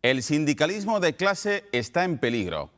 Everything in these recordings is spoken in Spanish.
El sindicalismo de clase está en peligro.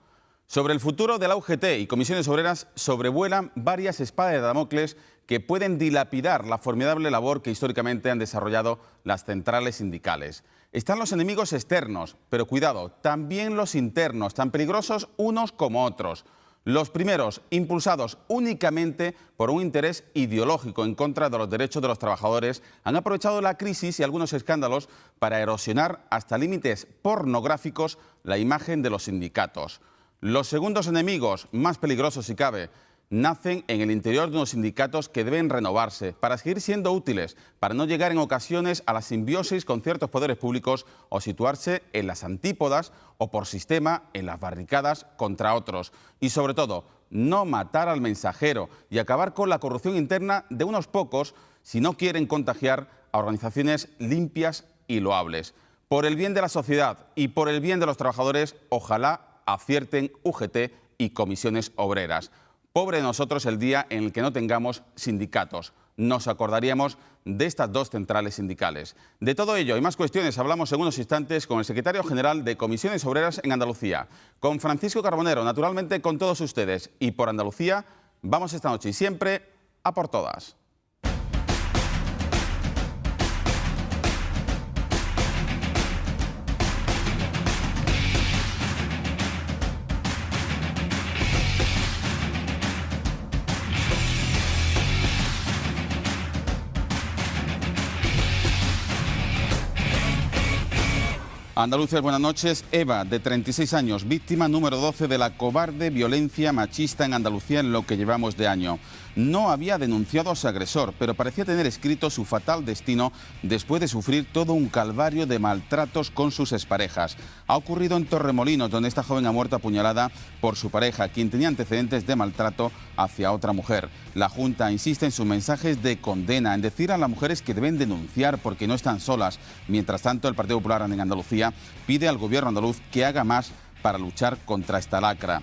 Sobre el futuro de la UGT y comisiones obreras sobrevuelan varias espadas de Damocles que pueden dilapidar la formidable labor que históricamente han desarrollado las centrales sindicales. Están los enemigos externos, pero cuidado, también los internos, tan peligrosos unos como otros. Los primeros, impulsados únicamente por un interés ideológico en contra de los derechos de los trabajadores, han aprovechado la crisis y algunos escándalos para erosionar hasta límites pornográficos la imagen de los sindicatos. Los segundos enemigos, más peligrosos si cabe, nacen en el interior de unos sindicatos que deben renovarse para seguir siendo útiles, para no llegar en ocasiones a la simbiosis con ciertos poderes públicos o situarse en las antípodas o por sistema en las barricadas contra otros. Y sobre todo, no matar al mensajero y acabar con la corrupción interna de unos pocos si no quieren contagiar a organizaciones limpias y loables. Por el bien de la sociedad y por el bien de los trabajadores, ojalá acierten UGT y comisiones obreras. Pobre de nosotros el día en el que no tengamos sindicatos. Nos acordaríamos de estas dos centrales sindicales. De todo ello y más cuestiones hablamos en unos instantes con el secretario general de Comisiones Obreras en Andalucía, con Francisco Carbonero, naturalmente con todos ustedes. Y por Andalucía vamos esta noche y siempre a por todas. Andalucía, buenas noches. Eva, de 36 años, víctima número 12 de la cobarde violencia machista en Andalucía en lo que llevamos de año. No había denunciado a su agresor, pero parecía tener escrito su fatal destino después de sufrir todo un calvario de maltratos con sus exparejas. Ha ocurrido en Torremolinos, donde esta joven ha muerto apuñalada por su pareja, quien tenía antecedentes de maltrato hacia otra mujer. La Junta insiste en sus mensajes de condena, en decir a las mujeres que deben denunciar porque no están solas. Mientras tanto, el Partido Popular en Andalucía pide al gobierno andaluz que haga más para luchar contra esta lacra.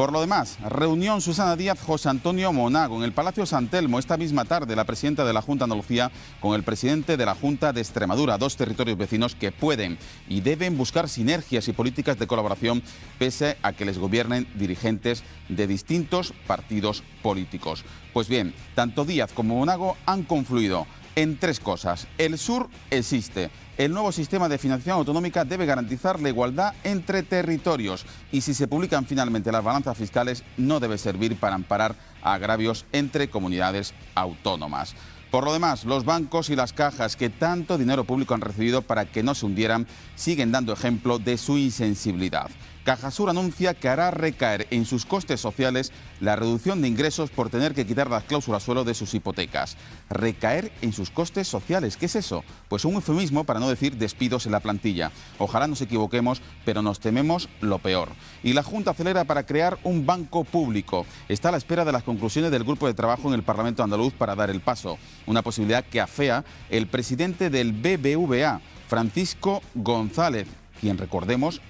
Por lo demás, reunión Susana Díaz-José Antonio Monago en el Palacio San Telmo esta misma tarde, la presidenta de la Junta de Andalucía con el presidente de la Junta de Extremadura, dos territorios vecinos que pueden y deben buscar sinergias y políticas de colaboración pese a que les gobiernen dirigentes de distintos partidos políticos. Pues bien, tanto Díaz como Monago han confluido en tres cosas. El sur existe. El nuevo sistema de financiación autonómica debe garantizar la igualdad entre territorios y si se publican finalmente las balanzas fiscales no debe servir para amparar a agravios entre comunidades autónomas. Por lo demás, los bancos y las cajas que tanto dinero público han recibido para que no se hundieran siguen dando ejemplo de su insensibilidad. Cajasur anuncia que hará recaer en sus costes sociales la reducción de ingresos por tener que quitar las cláusulas suelo de sus hipotecas. Recaer en sus costes sociales, ¿qué es eso? Pues un eufemismo para no decir despidos en la plantilla. Ojalá nos equivoquemos, pero nos tememos lo peor. Y la Junta acelera para crear un banco público. Está a la espera de las conclusiones del grupo de trabajo en el Parlamento andaluz para dar el paso. Una posibilidad que afea el presidente del BBVA, Francisco González, quien, recordemos,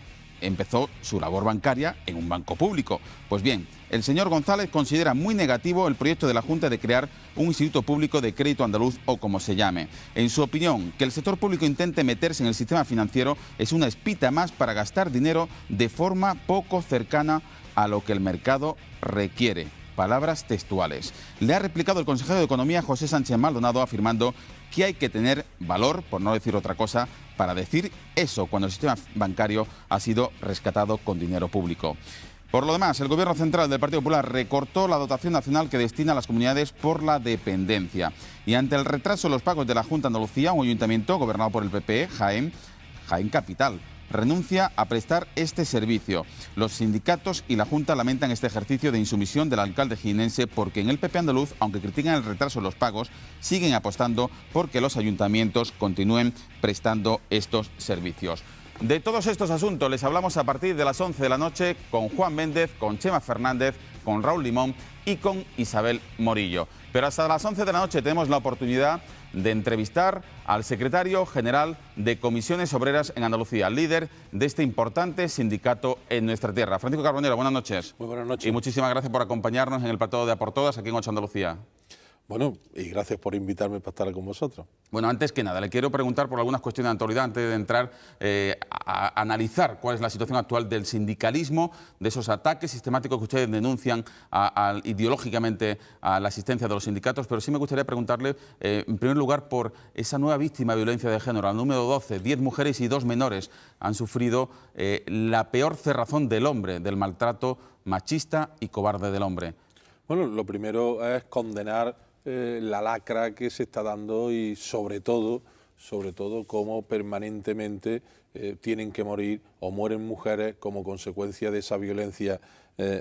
empezó su labor bancaria en un banco público. Pues bien, el señor González considera muy negativo el proyecto de la Junta de crear un Instituto Público de Crédito Andaluz o como se llame. En su opinión, que el sector público intente meterse en el sistema financiero es una espita más para gastar dinero de forma poco cercana a lo que el mercado requiere. Palabras textuales. Le ha replicado el consejero de Economía, José Sánchez Maldonado, afirmando que hay que tener valor, por no decir otra cosa, para decir eso cuando el sistema bancario ha sido rescatado con dinero público. Por lo demás, el Gobierno central del Partido Popular recortó la dotación nacional que destina a las comunidades por la dependencia. Y ante el retraso de los pagos de la Junta de Andalucía, un ayuntamiento gobernado por el PP, Jaén Capital, renuncia a prestar este servicio. Los sindicatos y la Junta lamentan este ejercicio de insumisión del alcalde jienense porque en el PP andaluz, aunque critican el retraso de los pagos, siguen apostando por que los ayuntamientos continúen prestando estos servicios. De todos estos asuntos les hablamos a partir de las 11 de la noche con Juan Méndez, con Chema Fernández, con Raúl Limón y con Isabel Morillo. Pero hasta las 11 de la noche tenemos la oportunidad de entrevistar al secretario general de Comisiones Obreras en Andalucía, líder de este importante sindicato en nuestra tierra. Francisco Carbonero, buenas noches. Muy buenas noches. Y muchísimas gracias por acompañarnos en el plató de A por Todas aquí en 8 Andalucía. Bueno, y gracias por invitarme para estar con vosotros. Bueno, antes que nada, le quiero preguntar por algunas cuestiones de actualidad antes de entrar a analizar cuál es la situación actual del sindicalismo, de esos ataques sistemáticos que ustedes denuncian ideológicamente a la existencia de los sindicatos, pero sí me gustaría preguntarle, en primer lugar, por esa nueva víctima de violencia de género, la número 12, 10 mujeres y 2 menores han sufrido la peor cerrazón del hombre, del maltrato machista y cobarde del hombre. Bueno, lo primero es condenar la lacra que se está dando y sobre todo cómo permanentemente tienen que morir o mueren mujeres como consecuencia de esa violencia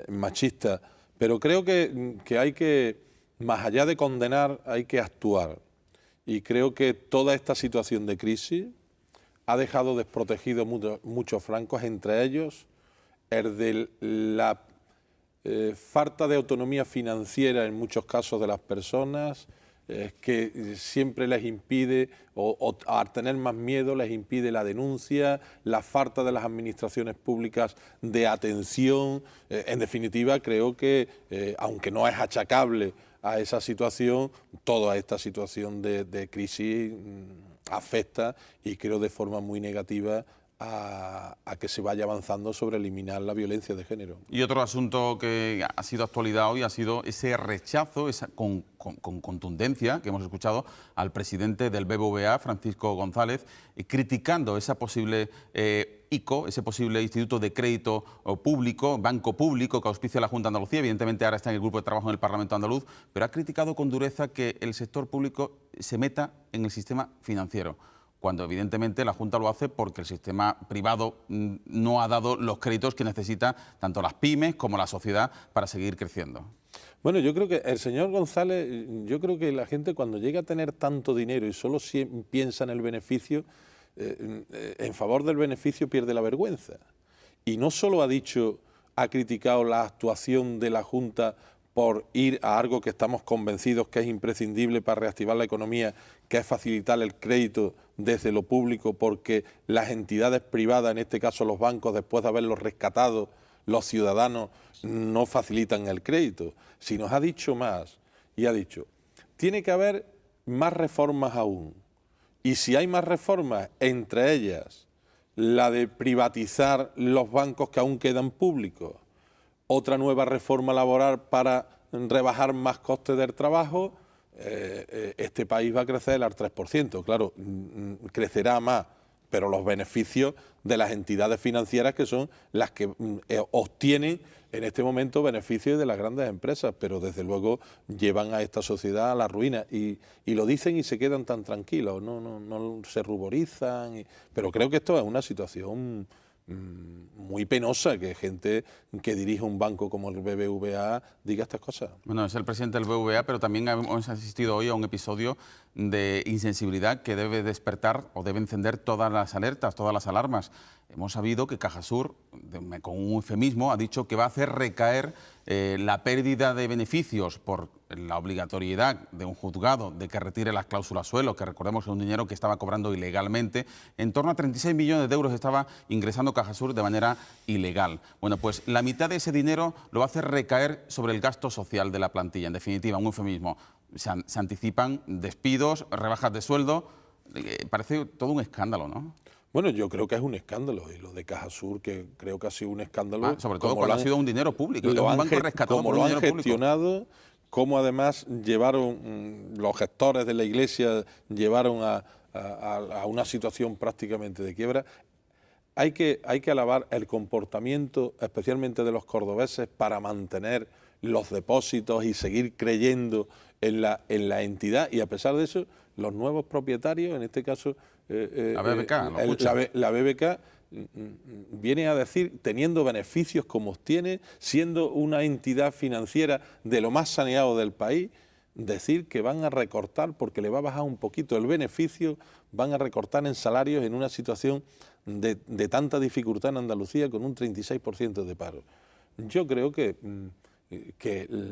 machista. Pero creo que hay que, más allá de condenar, hay que actuar. Y creo que toda esta situación de crisis ha dejado desprotegidos muchos flancos, entre ellos el de la falta de autonomía financiera en muchos casos de las personas, que siempre les impide, o al tener más miedo, les impide la denuncia, la falta de las administraciones públicas de atención. En definitiva, creo que, aunque no es achacable a esa situación, toda esta situación de crisis afecta, y creo de forma muy negativa, a que se vaya avanzando sobre eliminar la violencia de género. Y otro asunto que ha sido actualidad hoy ha sido ese rechazo, con contundencia que hemos escuchado al presidente del BBVA, Francisco González, criticando esa posible ICO, ese posible Instituto de Crédito Público, Banco Público que auspicia la Junta de Andalucía. Evidentemente ahora está en el grupo de trabajo en el Parlamento andaluz, pero ha criticado con dureza que el sector público se meta en el sistema financiero, cuando evidentemente la Junta lo hace porque el sistema privado no ha dado los créditos que necesita tanto las pymes como la sociedad para seguir creciendo. Bueno, yo creo que el señor González, yo creo que la gente cuando llega a tener tanto dinero y solo piensa en el beneficio, en favor del beneficio pierde la vergüenza. Y no solo ha criticado la actuación de la Junta por ir a algo que estamos convencidos que es imprescindible para reactivar la economía, que es facilitar el crédito desde lo público, porque las entidades privadas, en este caso los bancos, después de haberlos rescatado, los ciudadanos no facilitan el crédito, sino ha dicho más, y ha dicho, tiene que haber más reformas aún, y si hay más reformas, entre ellas la de privatizar los bancos que aún quedan públicos, otra nueva reforma laboral para rebajar más costes del trabajo, este país va a crecer al 3%. Claro, crecerá más, pero los beneficios de las entidades financieras, que son las que obtienen en este momento beneficios de las grandes empresas, pero desde luego llevan a esta sociedad a la ruina. Y lo dicen y se quedan tan tranquilos, no se ruborizan. Pero creo que esto es una situación muy penosa, que gente que dirige un banco como el BBVA diga estas cosas. Bueno, es el presidente del BBVA, pero también hemos asistido hoy a un episodio de insensibilidad que debe despertar o debe encender todas las alertas, todas las alarmas. Hemos sabido que Cajasur, con un eufemismo, ha dicho que va a hacer recaer la pérdida de beneficios por la obligatoriedad de un juzgado de que retire las cláusulas suelo, que recordemos que es un dinero que estaba cobrando ilegalmente. En torno a 36 millones de euros estaba ingresando Cajasur de manera ilegal. Bueno, pues la mitad de ese dinero lo va a hacer recaer sobre el gasto social de la plantilla. En definitiva, un eufemismo. Se anticipan despidos, rebajas de sueldo. Parece todo un escándalo, ¿no? Bueno, yo creo que es un escándalo, y lo de Cajasur, que creo que ha sido un escándalo. Sobre todo cuando ha sido un dinero público, un banco rescatado como por un dinero público. Gestionado, cómo además llevaron, los gestores de la Iglesia llevaron a una situación prácticamente de quiebra. Hay que alabar el comportamiento, especialmente de los cordobeses, para mantener los depósitos y seguir creyendo en la entidad, y a pesar de eso, los nuevos propietarios, en este caso la BBK, la BBK, viene a decir, teniendo beneficios como tiene, siendo una entidad financiera de lo más saneado del país, decir que van a recortar, porque le va a bajar un poquito el beneficio, van a recortar en salarios en una situación de tanta dificultad en Andalucía, con un 36% de paro. Yo creo que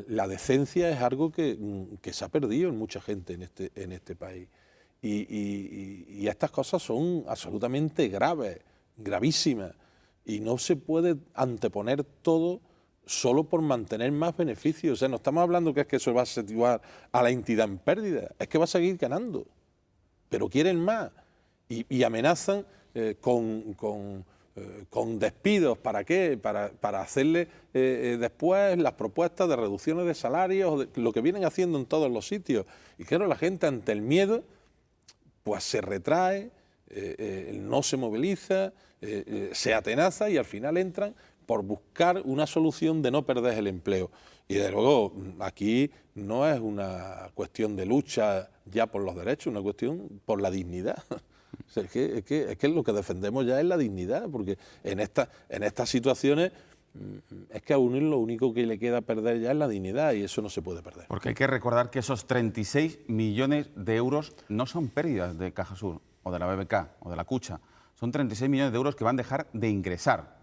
la decencia es algo que se ha perdido en mucha gente en este país. Y estas cosas son absolutamente graves, gravísimas, y no se puede anteponer todo solo por mantener más beneficios. O sea, no estamos hablando que es que eso va a situar a la entidad en pérdida, es que va a seguir ganando, pero quieren más y amenazan con despidos. ¿Para qué? Para hacerle después las propuestas de reducciones de salarios, lo que vienen haciendo en todos los sitios. Y claro, la gente ante el miedo pues se retrae, no se moviliza, se atenaza y al final entran por buscar una solución de no perder el empleo. Y desde luego aquí no es una cuestión de lucha ya por los derechos, una cuestión por la dignidad. O sea, es que lo que defendemos ya es la dignidad, porque en estas situaciones es que a uno lo único que le queda perder ya es la dignidad y eso no se puede perder. Porque hay que recordar que esos 36 millones de euros no son pérdidas de Cajasur o de la BBK o de la Cucha, son 36 millones de euros que van a dejar de ingresar,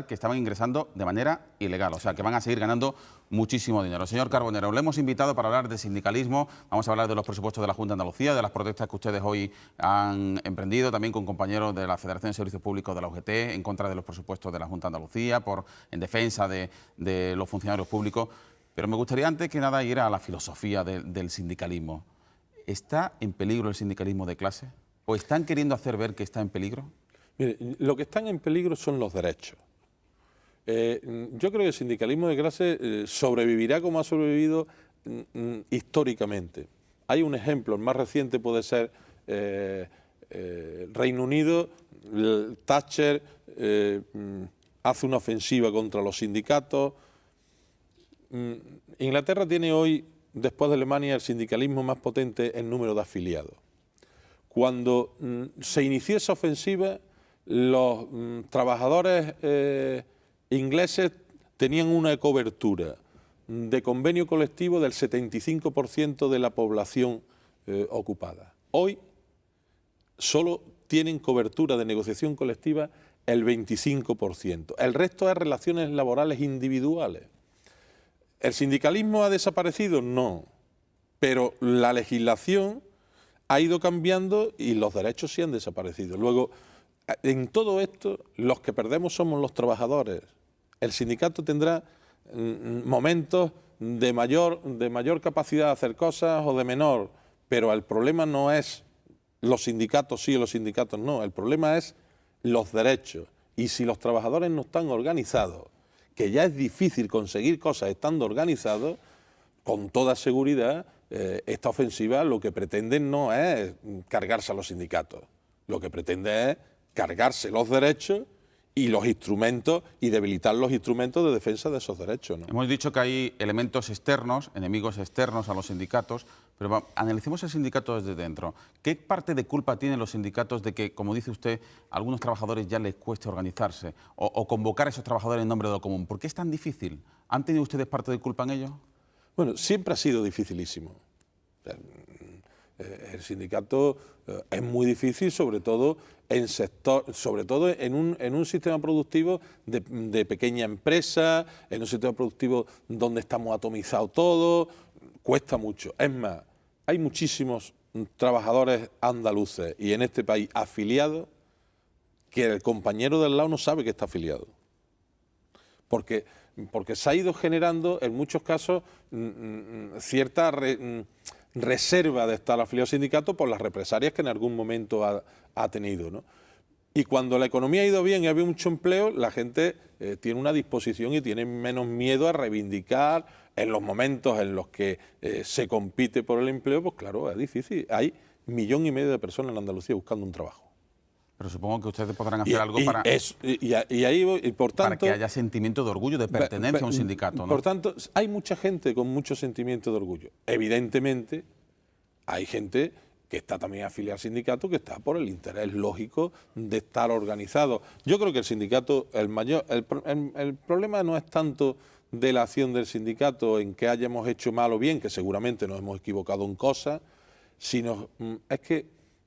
que estaban ingresando de manera ilegal, o sea, que van a seguir ganando muchísimo dinero. Señor Carbonero, le hemos invitado para hablar de sindicalismo, vamos a hablar de los presupuestos de la Junta de Andalucía, de las protestas que ustedes hoy han emprendido, también con compañeros de la Federación de Servicios Públicos de la UGT, en contra de los presupuestos de la Junta de Andalucía, en defensa de los funcionarios públicos. Pero me gustaría antes que nada ir a la filosofía del sindicalismo. ¿Está en peligro el sindicalismo de clase? ¿O están queriendo hacer ver que está en peligro? Mire, lo que están en peligro son los derechos. Yo creo que el sindicalismo de clase sobrevivirá como ha sobrevivido históricamente. Hay un ejemplo, el más reciente puede ser Reino Unido. Thatcher hace una ofensiva contra los sindicatos. Inglaterra tiene hoy, después de Alemania, el sindicalismo más potente en número de afiliados. Cuando se inició esa ofensiva, los trabajadores ingleses tenían una cobertura de convenio colectivo del 75% de la población ocupada. Hoy solo tienen cobertura de negociación colectiva el 25%. El resto es relaciones laborales individuales. ¿El sindicalismo ha desaparecido? No, pero la legislación ha ido cambiando y los derechos sí han desaparecido. Luego, en todo esto, los que perdemos somos los trabajadores. El sindicato tendrá momentos de mayor capacidad de hacer cosas o de menor, pero el problema no es los sindicatos sí o los sindicatos no, el problema es los derechos. Y si los trabajadores no están organizados, que ya es difícil conseguir cosas estando organizados, con toda seguridad esta ofensiva lo que pretende no es cargarse a los sindicatos, lo que pretende es cargarse los derechos y los instrumentos y debilitar los instrumentos de defensa de esos derechos, ¿no? Hemos dicho que hay elementos externos, enemigos externos a los sindicatos, pero analicemos el sindicato desde dentro. ¿Qué parte de culpa tienen los sindicatos de que, como dice usted, a algunos trabajadores ya les cueste organizarse o convocar a esos trabajadores en nombre de lo común? ¿Por qué es tan difícil? ¿Han tenido ustedes parte de culpa en ello? Bueno, siempre ha sido dificilísimo. El sindicato es muy difícil, sobre todo en un sistema productivo de pequeña empresa, en un sistema productivo donde estamos atomizados todos, cuesta mucho. Es más, hay muchísimos trabajadores andaluces y en este país afiliados que el compañero del lado no sabe que está afiliado. Porque se ha ido generando en muchos casos cierta reserva de estar afiliado al sindicato por las represalias que en algún momento ha tenido, ¿no? Y cuando la economía ha ido bien y había mucho empleo, la gente tiene una disposición y tiene menos miedo a reivindicar. En los momentos en los que se compite por el empleo, pues claro, es difícil. Hay 1,5 millones de personas en Andalucía buscando un trabajo. Pero supongo que ustedes podrán hacer algo para que haya sentimiento de orgullo, de pertenencia a un sindicato, ¿no? Por tanto, hay mucha gente con mucho sentimiento de orgullo. Evidentemente, hay gente que está también afiliada al sindicato, que está por el interés lógico de estar organizado. Yo creo que el sindicato, el problema no es tanto de la acción del sindicato en que hayamos hecho mal o bien, que seguramente nos hemos equivocado en cosas, sino es que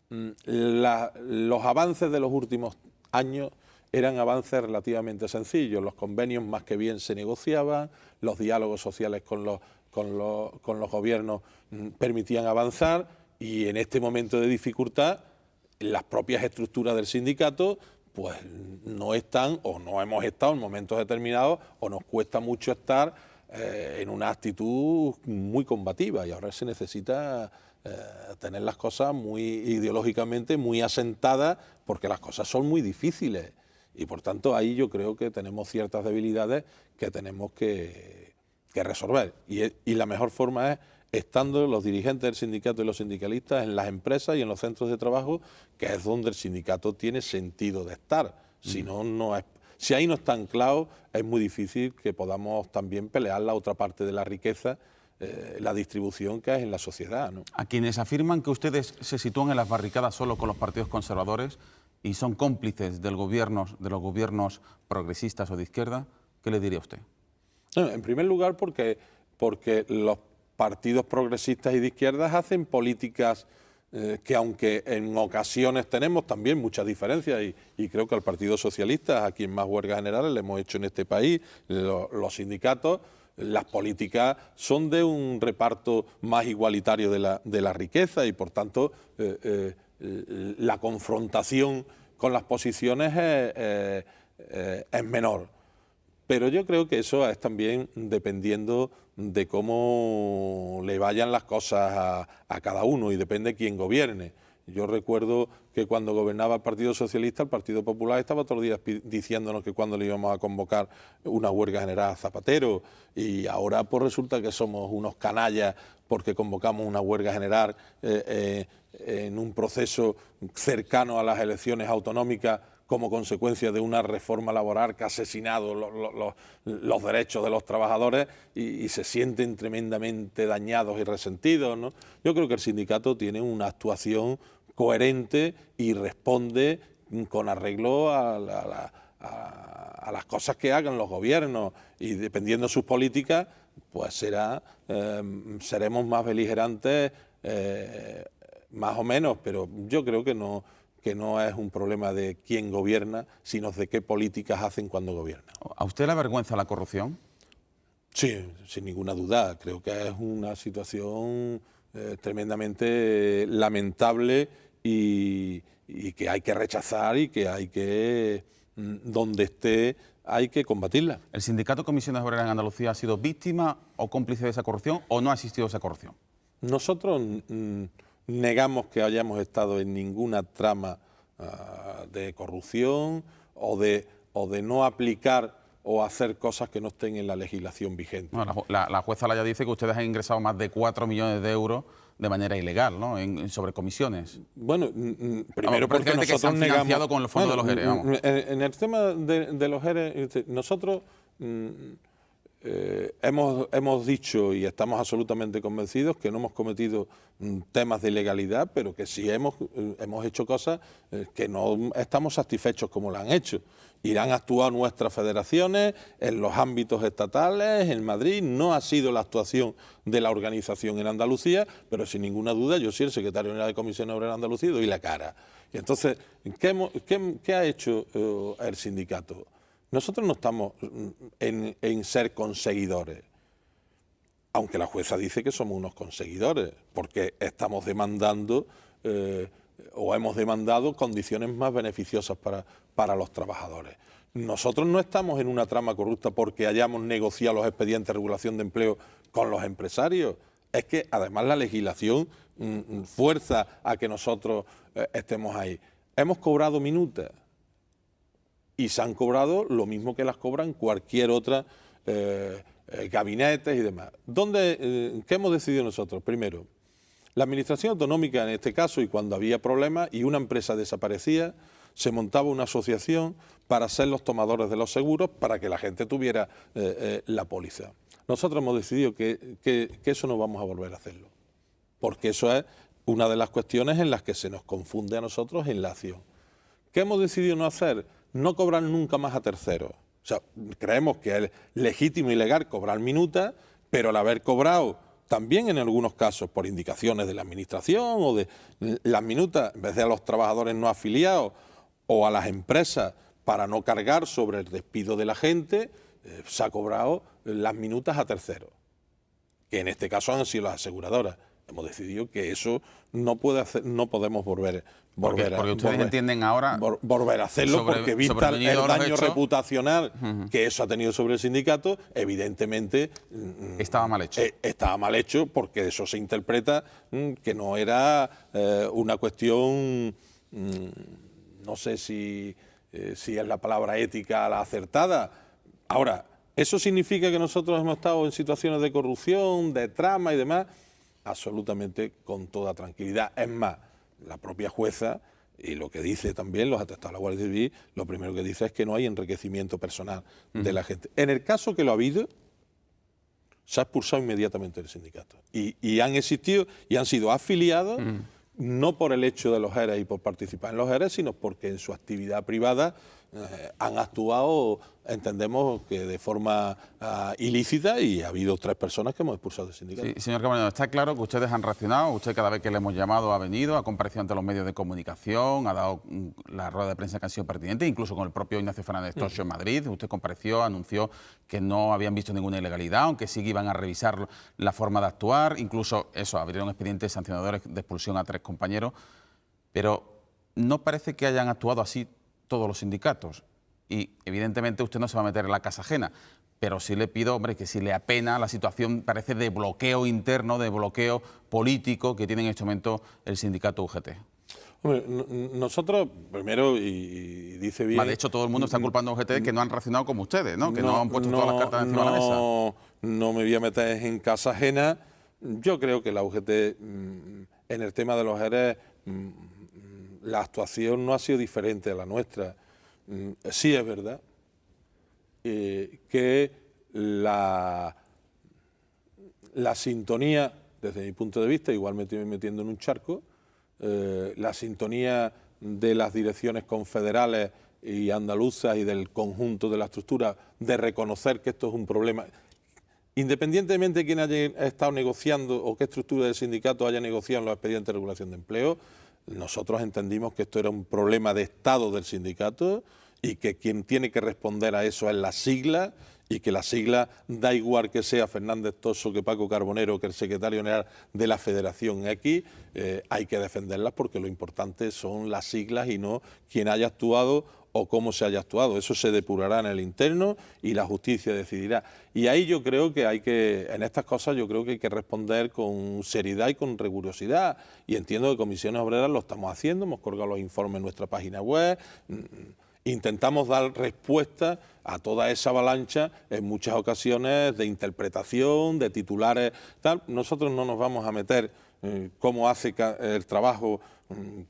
los avances de los últimos años eran avances relativamente sencillos. Los convenios más que bien se negociaban, los diálogos sociales con los gobiernos permitían avanzar y en este momento de dificultad las propias estructuras del sindicato pues no están o no hemos estado en momentos determinados o nos cuesta mucho estar en una actitud muy combativa, y ahora se necesita tener las cosas muy ideológicamente muy asentadas, porque las cosas son muy difíciles y por tanto ahí yo creo que tenemos ciertas debilidades que tenemos que resolver, y la mejor forma es estando los dirigentes del sindicato y los sindicalistas en las empresas y en los centros de trabajo, que es donde el sindicato tiene sentido de estar. Si no, no es. Si ahí no está anclado, es muy difícil que podamos también pelear la otra parte de la riqueza, la distribución que es en la sociedad, ¿no? A quienes afirman que ustedes se sitúan en las barricadas solo con los partidos conservadores y son cómplices de los gobiernos progresistas o de izquierda, ¿qué le diría usted? En primer lugar, porque los partidos progresistas y de izquierdas hacen políticas que, aunque en ocasiones tenemos también muchas diferencias, y creo que al Partido Socialista, a quien más huelgas generales le hemos hecho en este país, los sindicatos, las políticas son de un reparto más igualitario de la riqueza, y por tanto la confrontación con las posiciones es menor. Pero yo creo que eso es también dependiendo de cómo le vayan las cosas a cada uno, y depende de quién gobierne. Yo recuerdo que cuando gobernaba el Partido Socialista, el Partido Popular estaba todos los días diciéndonos que cuando le íbamos a convocar una huelga general a Zapatero, y ahora pues resulta que somos unos canallas porque convocamos una huelga general en un proceso cercano a las elecciones autonómicas, como consecuencia de una reforma laboral que ha asesinado los derechos de los trabajadores, y se sienten tremendamente dañados y resentidos, ¿no? Yo creo que el sindicato tiene una actuación coherente y responde con arreglo a las cosas que hagan los gobiernos, y dependiendo de sus políticas, pues seremos más beligerantes, más o menos, pero yo creo que no es un problema de quién gobierna, sino de qué políticas hacen cuando gobiernan. ¿A usted le avergüenza la corrupción? Sí, sin ninguna duda. Creo que es una situación tremendamente lamentable y que hay que rechazar, y que hay que, donde esté, hay que combatirla. ¿El sindicato Comisiones Obreras en Andalucía ha sido víctima o cómplice de esa corrupción, o no ha existido esa corrupción? Nosotros negamos que hayamos estado en ninguna trama de corrupción o de no aplicar o hacer cosas que no estén en la legislación vigente. Bueno, la jueza Laya dice que ustedes han ingresado más de 4 millones de euros de manera ilegal, ¿no?, sobre comisiones. Bueno, primero porque nosotros que se han financiado negamos con los fondos de los ERE. Vamos. En el tema de los ERE, nosotros hemos dicho y estamos absolutamente convencidos que no hemos cometido temas de ilegalidad, pero que sí hemos hecho cosas que no estamos satisfechos como lo han hecho. Irán a actuar nuestras federaciones en los ámbitos estatales, en Madrid. No ha sido la actuación de la organización en Andalucía, pero sin ninguna duda yo soy el secretario general de Comisiones Obreras de Andalucía y doy la cara. Y entonces, ¿qué ha hecho el sindicato? Nosotros no estamos en ser conseguidores, aunque la jueza dice que somos unos conseguidores, porque estamos demandando o hemos demandado condiciones más beneficiosas para los trabajadores. Nosotros no estamos en una trama corrupta porque hayamos negociado los expedientes de regulación de empleo con los empresarios. Es que además la legislación fuerza a que nosotros estemos ahí. Hemos cobrado minutas y se han cobrado lo mismo que las cobran cualquier otra gabinetes y demás. ¿Qué hemos decidido nosotros? Primero, la Administración Autonómica en este caso, y cuando había problemas y una empresa desaparecía, se montaba una asociación para ser los tomadores de los seguros, para que la gente tuviera la póliza. Nosotros hemos decidido que eso no vamos a volver a hacerlo, porque eso es una de las cuestiones en las que se nos confunde a nosotros en la acción. ¿Qué hemos decidido no hacer? No cobrar nunca más a terceros. O sea, creemos que es legítimo y legal cobrar minutas, pero al haber cobrado también en algunos casos por indicaciones de la Administración o de las minutas, en vez de a los trabajadores no afiliados o a las empresas para no cargar sobre el despido de la gente, se ha cobrado las minutas a terceros, que en este caso han sido las aseguradoras. hemos decidido que eso no podemos volver porque ustedes entienden ahora volver a hacerlo, porque vista el daño reputacional que eso ha tenido sobre el sindicato, evidentemente estaba mal hecho. Estaba mal hecho, porque eso se interpreta que no era una cuestión, no sé si es la palabra ética la acertada. Ahora, ¿eso significa que nosotros hemos estado en situaciones de corrupción, de trama y demás? Absolutamente, con toda tranquilidad. Es más, la propia jueza, y lo que dice también los atestados de la Guardia Civil, lo primero que dice es que no hay enriquecimiento personal de la gente. En el caso que lo ha habido, se ha expulsado inmediatamente del sindicato. Y han existido y han sido afiliados, no por el hecho de los ERE y por participar en los ERE, sino porque en su actividad privada han actuado, entendemos que de forma ilícita, y ha habido 3 personas que hemos expulsado del sindicato. Sí, señor Camarero, está claro que ustedes han reaccionado. Usted, cada vez que le hemos llamado, ha venido, ha comparecido ante los medios de comunicación, ha dado la rueda de prensa que han sido pertinentes, incluso con el propio Ignacio Fernández Toxo en Madrid. Usted compareció, anunció que no habían visto ninguna ilegalidad, aunque sí que iban a revisar la forma de actuar. Incluso eso, abrieron expedientes sancionadores de expulsión a 3 compañeros. Pero no parece que hayan actuado así todos los sindicatos, y evidentemente usted no se va a meter en la casa ajena, pero sí le pido, hombre, que si le apena la situación, parece de bloqueo interno, de bloqueo político que tiene en este momento el sindicato UGT. Hombre, nosotros, primero, y dice bien... De hecho, todo el mundo está culpando a UGT de que no han reaccionado como ustedes, ¿no? Que no han puesto todas las cartas encima de la mesa. No me voy a meter en casa ajena. Yo creo que la UGT, en el tema de los ERE, la actuación no ha sido diferente a la nuestra. Sí es verdad que la sintonía, desde mi punto de vista, igual me estoy metiendo en un charco, la sintonía de las direcciones confederales y andaluzas y del conjunto de la estructura de reconocer que esto es un problema, independientemente de quién haya estado negociando o qué estructura del sindicato haya negociado en los expedientes de regulación de empleo, nosotros entendimos que esto era un problema de Estado del sindicato y que quien tiene que responder a eso es la sigla, y que la sigla, da igual que sea Fernández Toxo, que Paco Carbonero, que el secretario general de la Federación X, hay que defenderlas, porque lo importante son las siglas y no quien haya actuado o cómo se haya actuado. Eso se depurará en el interno y la justicia decidirá. Y ahí yo creo que en estas cosas yo creo que hay que responder con seriedad y con rigurosidad. Y entiendo que Comisiones Obreras lo estamos haciendo, hemos colgado los informes en nuestra página web, intentamos dar respuesta a toda esa avalancha en muchas ocasiones de interpretación, de titulares, tal. Nosotros no nos vamos a meter cómo hace el trabajo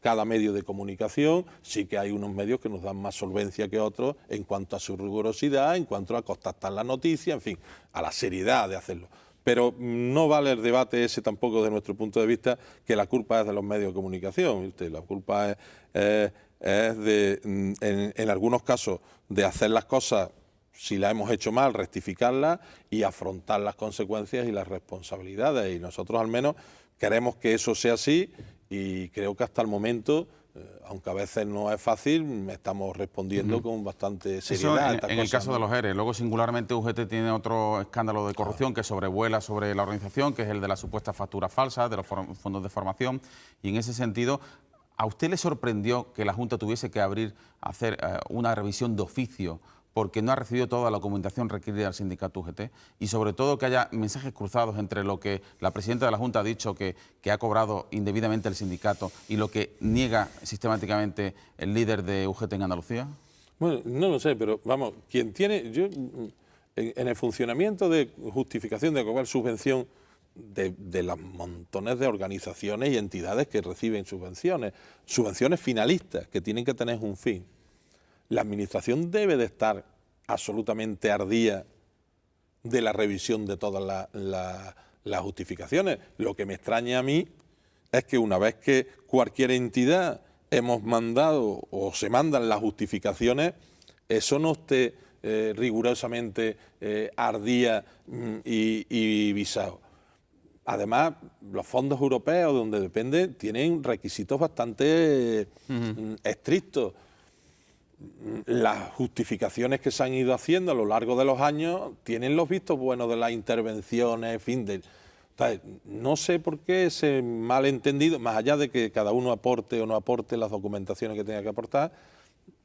cada medio de comunicación. Sí que hay unos medios que nos dan más solvencia que otros en cuanto a su rigurosidad, en cuanto a contactar la noticia, en fin, a la seriedad de hacerlo. Pero no vale el debate ese tampoco, de nuestro punto de vista, que la culpa es de los medios de comunicación. La culpa es en algunos casos, de hacer las cosas, si las hemos hecho mal, rectificarlas y afrontar las consecuencias y las responsabilidades. Y nosotros al menos queremos que eso sea así, y creo que hasta el momento, aunque a veces no es fácil, estamos respondiendo con bastante seriedad. Eso en el caso de los ERE. Luego, singularmente, UGT tiene otro escándalo de corrupción que sobrevuela sobre la organización, que es el de las supuestas facturas falsas de los fondos de formación. Y en ese sentido, ¿a usted le sorprendió que la Junta tuviese que hacer una revisión de oficio porque no ha recibido toda la documentación requerida del sindicato UGT? Y sobre todo, que haya mensajes cruzados entre lo que la presidenta de la Junta ha dicho que ha cobrado indebidamente el sindicato y lo que niega sistemáticamente el líder de UGT en Andalucía. Bueno, no lo sé, pero vamos, quien tiene... en el funcionamiento de justificación de cobrar subvención de las montones de organizaciones y entidades que reciben subvenciones finalistas, que tienen que tener un fin. La Administración debe de estar absolutamente ardía de la revisión de todas las justificaciones. Lo que me extraña a mí es que una vez que cualquier entidad hemos mandado o se mandan las justificaciones, eso no esté rigurosamente ardía y visado. Además, los fondos europeos, donde depende, tienen requisitos bastante estrictos. Las justificaciones que se han ido haciendo a lo largo de los años tienen los vistos buenos de las intervenciones, en fin, Entonces, no sé por qué ese malentendido, más allá de que cada uno aporte o no aporte las documentaciones que tenga que aportar,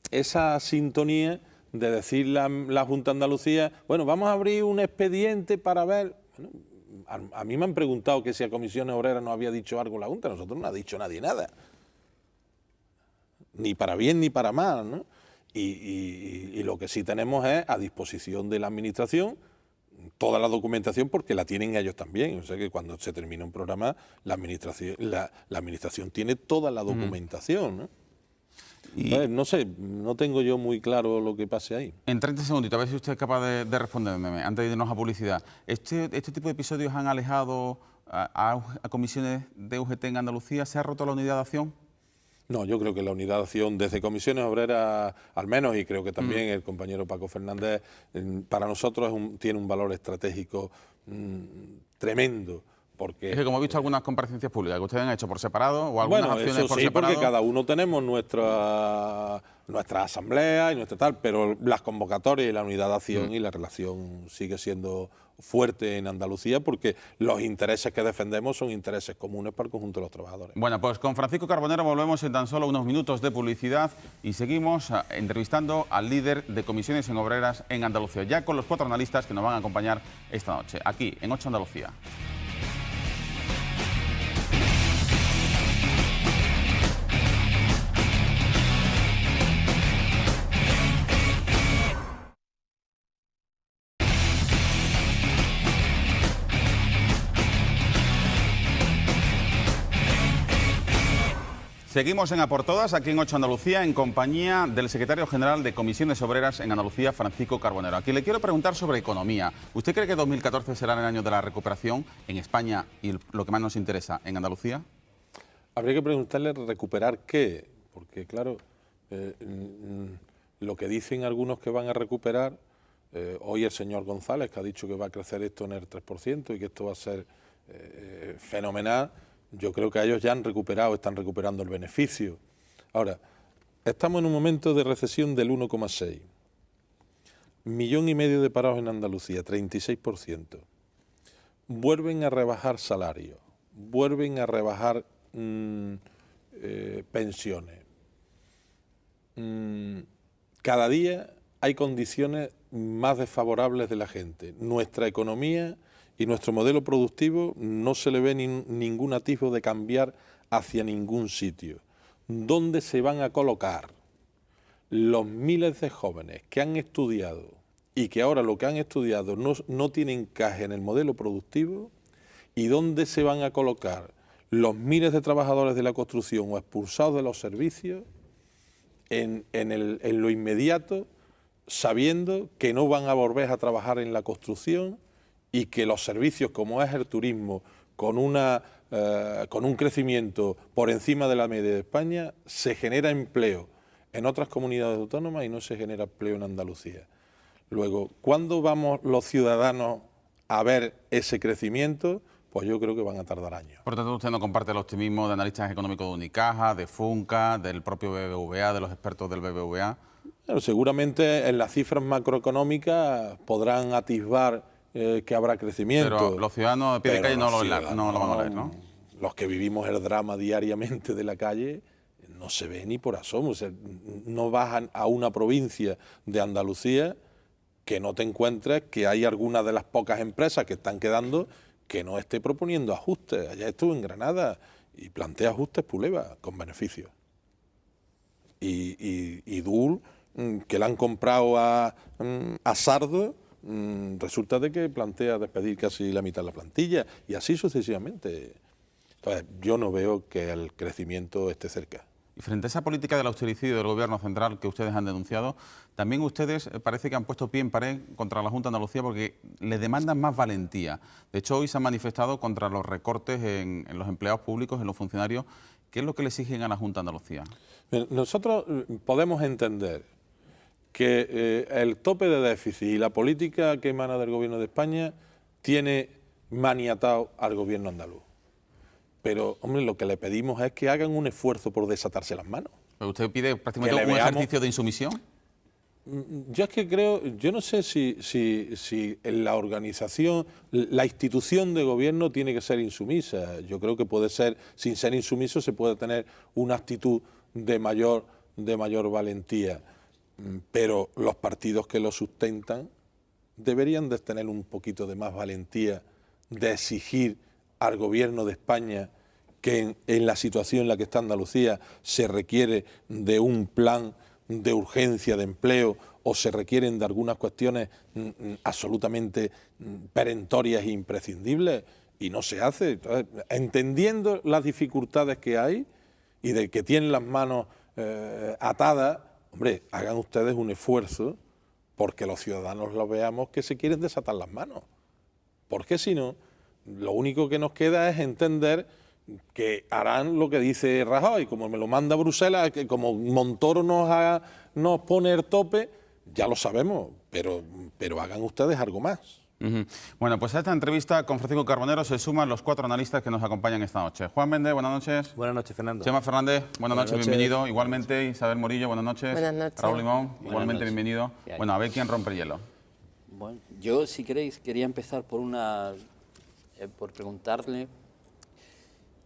esa sintonía de decir la Junta de Andalucía, bueno, vamos a abrir un expediente para ver. Bueno, a mí me han preguntado que si a Comisiones Obreras nos había dicho algo la Junta, nosotros no ha dicho nadie nada. Ni para bien ni para mal, ¿no? Y lo que sí tenemos es a disposición de la Administración toda la documentación, porque la tienen ellos también. O sea que cuando se termina un programa, la Administración tiene toda la documentación, ¿no? Entonces, no sé, no tengo yo muy claro lo que pase ahí. En 30 segunditos, a ver si usted es capaz de responderme, antes de irnos a publicidad. ¿Este tipo de episodios han alejado a comisiones de UGT en Andalucía? ¿Se ha roto la unidad de acción? No, yo creo que la unidad de acción desde Comisiones Obreras, al menos, y creo que también el compañero Paco Fernández, para nosotros tiene un valor estratégico tremendo. Porque, es que como he visto algunas comparecencias públicas que ustedes han hecho por separado o algunas acciones eso por sí, separado. porque cada uno tenemos nuestra asamblea y nuestra tal, pero las convocatorias y la unidad de acción y la relación sigue siendo fuerte en Andalucía, porque los intereses que defendemos son intereses comunes para el conjunto de los trabajadores. Bueno, pues con Francisco Carbonero volvemos en tan solo unos minutos de publicidad y seguimos entrevistando al líder de comisiones en obreras en Andalucía, ya con los 4 analistas que nos van a acompañar esta noche, aquí en 8 Andalucía. Seguimos en A por Todas, aquí en 8 Andalucía, en compañía del secretario general de Comisiones Obreras en Andalucía, Francisco Carbonero. Aquí le quiero preguntar sobre economía. ¿Usted cree que 2014 será el año de la recuperación en España y lo que más nos interesa, en Andalucía? Habría que preguntarle recuperar qué, porque claro, lo que dicen algunos que van a recuperar, hoy el señor González, que ha dicho que va a crecer esto en el 3% y que esto va a ser fenomenal. Yo creo que ellos ya han recuperado, están recuperando el beneficio. Ahora, estamos en un momento de recesión del 1,6. 1,5 millones de parados en Andalucía, 36%. Vuelven a rebajar salarios, vuelven a rebajar pensiones. Cada día hay condiciones más desfavorables de la gente. Nuestra economía y nuestro modelo productivo no se le ve ningún atisbo de cambiar hacia ningún sitio. ¿Dónde se van a colocar los miles de jóvenes que han estudiado y que ahora lo que han estudiado no tiene encaje en el modelo productivo? ¿Y dónde se van a colocar los miles de trabajadores de la construcción o expulsados de los servicios en lo inmediato, sabiendo que no van a volver a trabajar en la construcción y que los servicios, como es el turismo, con un crecimiento por encima de la media de España, se genera empleo en otras comunidades autónomas y no se genera empleo en Andalucía? Luego, ¿cuándo vamos los ciudadanos a ver ese crecimiento? Pues yo creo que van a tardar años. Por tanto, usted no comparte el optimismo de analistas económicos de Unicaja, de Funca, del propio BBVA, de los expertos del BBVA. Pero seguramente en las cifras macroeconómicas podrán atisbar que habrá crecimiento. Pero los ciudadanos de pie de calle no lo van a leer, ¿no? Los que vivimos el drama diariamente de la calle no se ve ni por asomo. O sea, no vas a una provincia de Andalucía que no te encuentres que hay algunas de las pocas empresas que están quedando que no esté proponiendo ajustes. Allá estuvo en Granada y plantea ajustes Puleva con beneficios. Y Dul, que la han comprado a Sardo, resulta de que plantea despedir casi la mitad de la plantilla y así sucesivamente. Entonces, yo no veo que el crecimiento esté cerca. Y frente a esa política del austericidio del Gobierno central que ustedes han denunciado, también ustedes parece que han puesto pie en pared contra la Junta de Andalucía porque le demandan más valentía. De hecho, hoy se han manifestado contra los recortes en los empleados públicos, en los funcionarios. ¿Qué es lo que le exigen a la Junta de Andalucía? Nosotros podemos entender que el tope de déficit y la política que emana del Gobierno de España tiene maniatado al Gobierno andaluz. Pero, hombre, lo que le pedimos es que hagan un esfuerzo por desatarse las manos. ¿Pero usted pide prácticamente un ejercicio de insumisión? Yo es que creo, yo no sé si en la organización, la institución de gobierno tiene que ser insumisa. Yo creo que puede ser, sin ser insumiso, se puede tener una actitud de mayor valentía. Pero los partidos que lo sustentan deberían de tener un poquito de más valentía de exigir al gobierno de España que en la situación en la que está Andalucía se requiere de un plan de urgencia de empleo o se requieren de algunas cuestiones absolutamente perentorias e imprescindibles, y no se hace. Entonces, entendiendo las dificultades que hay y de que tienen las manos atadas, hombre, hagan ustedes un esfuerzo porque los ciudadanos lo veamos que se quieren desatar las manos. Porque si no, lo único que nos queda es entender que harán lo que dice Rajoy, como me lo manda Bruselas, que como Montoro nos pone el tope, ya lo sabemos, pero hagan ustedes algo más. Bueno, pues a esta entrevista con Francisco Carbonero se suman los 4 analistas que nos acompañan esta noche. Juan Méndez, buenas noches. Buenas noches, Fernando. Chema Fernández, buenas noches, bienvenido. Igualmente, Isabel Morillo, buenas noches. Buenas noches. Raúl Limón, igualmente noches. bienvenido. Bueno, a ver quién rompe el hielo. Bueno, yo, si queréis, quería empezar por preguntarle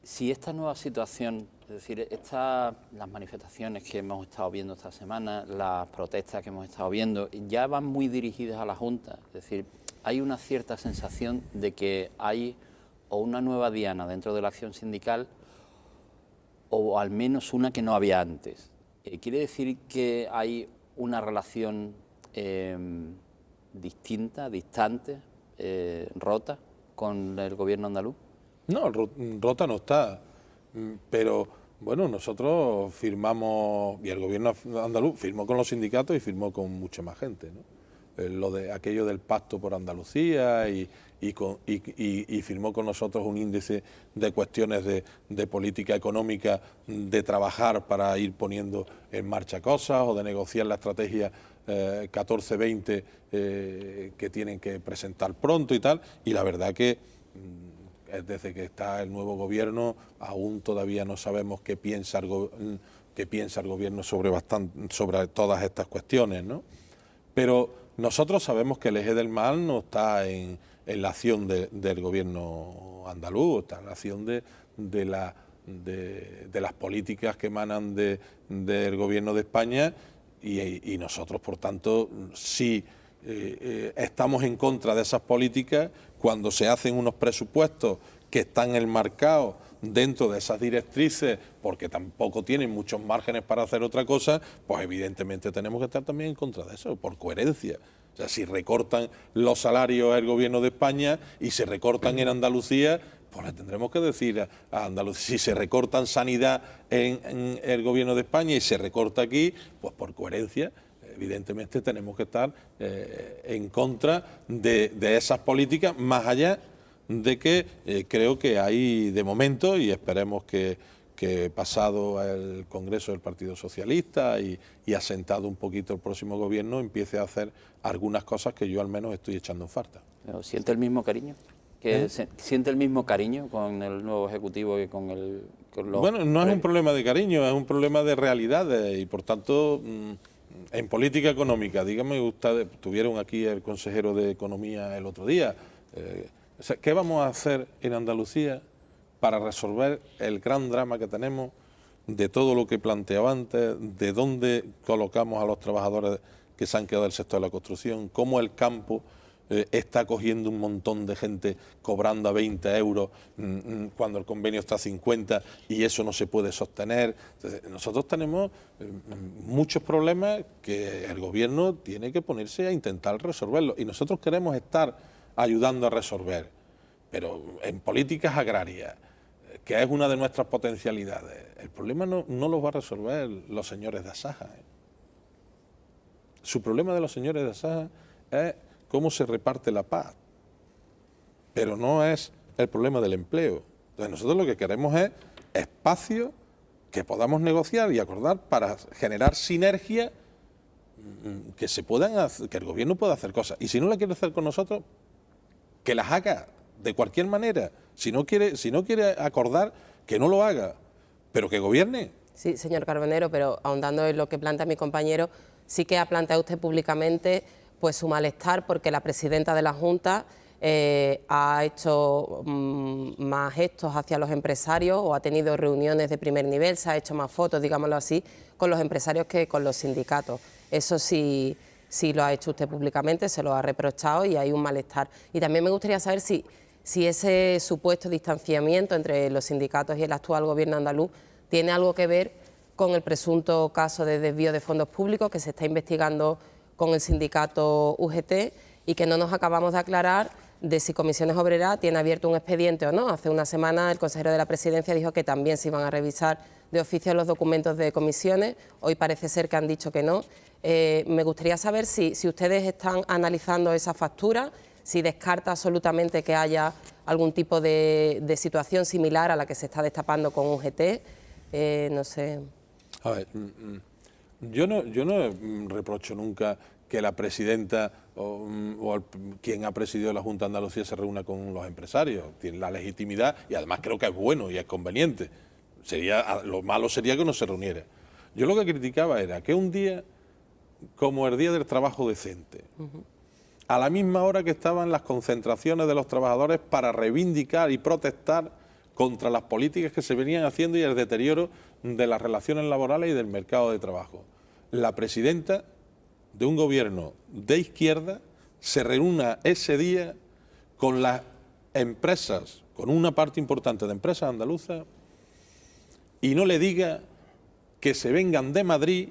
si esta nueva situación, es decir, las manifestaciones que hemos estado viendo esta semana, las protestas que hemos estado viendo, ya van muy dirigidas a la Junta. Es decir, hay una cierta sensación de que hay o una nueva diana dentro de la acción sindical o al menos una que no había antes. ¿Quiere decir que hay una relación distinta, distante, rota con el gobierno andaluz? No, rota no está, pero bueno, nosotros firmamos, y el gobierno andaluz firmó con los sindicatos y firmó con mucha más gente, ¿no? Lo de aquello del pacto por Andalucía y firmó con nosotros un índice de cuestiones de política económica, de trabajar para ir poniendo en marcha cosas o de negociar la estrategia 14-20 que tienen que presentar pronto y tal, y la verdad que desde que está el nuevo gobierno aún todavía no sabemos qué piensa el gobierno sobre todas estas cuestiones, ¿no? Pero nosotros sabemos que el eje del mal no está en la acción del gobierno andaluz, está en la acción de las políticas que emanan del gobierno de España y nosotros, por tanto, sí estamos en contra de esas políticas cuando se hacen unos presupuestos que están enmarcados dentro de esas directrices, porque tampoco tienen muchos márgenes para hacer otra cosa, pues evidentemente tenemos que estar también en contra de eso, por coherencia. O sea, si recortan los salarios el gobierno de España y se recortan en Andalucía, pues le tendremos que decir a Andalucía, si se recortan sanidad en el gobierno de España y se recorta aquí, pues por coherencia, evidentemente tenemos que estar en contra de esas políticas, más allá de que creo que hay de momento, y esperemos que pasado el Congreso del Partido Socialista y asentado un poquito el próximo gobierno, empiece a hacer algunas cosas que yo al menos estoy echando en falta. ¿Siente el mismo cariño? ¿Siente el mismo cariño con el nuevo Ejecutivo y con los... Bueno, no es un problema de cariño, es un problema de realidades y por tanto... En política económica, dígame, ustedes tuvieron aquí el consejero de Economía el otro día. ¿Qué vamos a hacer en Andalucía para resolver el gran drama que tenemos de todo lo que planteaba antes, de dónde colocamos a los trabajadores que se han quedado del sector de la construcción, cómo el campo está cogiendo un montón de gente cobrando a 20 euros cuando el convenio está a 50 y eso no se puede sostener? Entonces, nosotros tenemos muchos problemas que el gobierno tiene que ponerse a intentar resolverlos y nosotros queremos estar ayudando a resolver, pero en políticas agrarias, que es una de nuestras potencialidades, el problema no lo va a resolver los señores de Asaja. Su problema de los señores de Asaja es cómo se reparte la paz, pero no es el problema del empleo. Entonces nosotros lo que queremos es espacio que podamos negociar y acordar para generar sinergia, que que el gobierno pueda hacer cosas. Y si no la quiere hacer con nosotros, que las haga de cualquier manera. Si no quiere acordar, que no lo haga, pero que gobierne. Sí, señor Carbonero, pero ahondando en lo que plantea mi compañero, sí que ha planteado usted públicamente pues su malestar porque la presidenta de la Junta ha hecho más gestos hacia los empresarios o ha tenido reuniones de primer nivel, se ha hecho más fotos, digámoslo así, con los empresarios que con los sindicatos. Eso sí lo ha hecho usted públicamente, se lo ha reprochado y hay un malestar. Y también me gustaría saber si ese supuesto distanciamiento entre los sindicatos y el actual gobierno andaluz tiene algo que ver con el presunto caso de desvío de fondos públicos que se está investigando con el sindicato UGT y que no nos acabamos de aclarar de si Comisiones Obreras tiene abierto un expediente o no. Hace una semana el consejero de la Presidencia dijo que también se iban a revisar de oficio los documentos de comisiones, hoy parece ser que han dicho que no. Me gustaría saber si ustedes están analizando esa factura, si descarta absolutamente que haya algún tipo de situación similar a la que se está destapando con UGT, no sé. A ver, yo no reprocho nunca que la presidenta o quien ha presidido la Junta de Andalucía se reúna con los empresarios. Tiene la legitimidad y además creo que es bueno y es conveniente. Lo malo sería que no se reuniera. Yo lo que criticaba era que un día como el Día del Trabajo Decente, a la misma hora que estaban las concentraciones de los trabajadores para reivindicar y protestar contra las políticas que se venían haciendo y el deterioro de las relaciones laborales y del mercado de trabajo, la presidenta de un gobierno de izquierda se reúna ese día con las empresas, con una parte importante de empresas andaluzas, y no le diga que se vengan de Madrid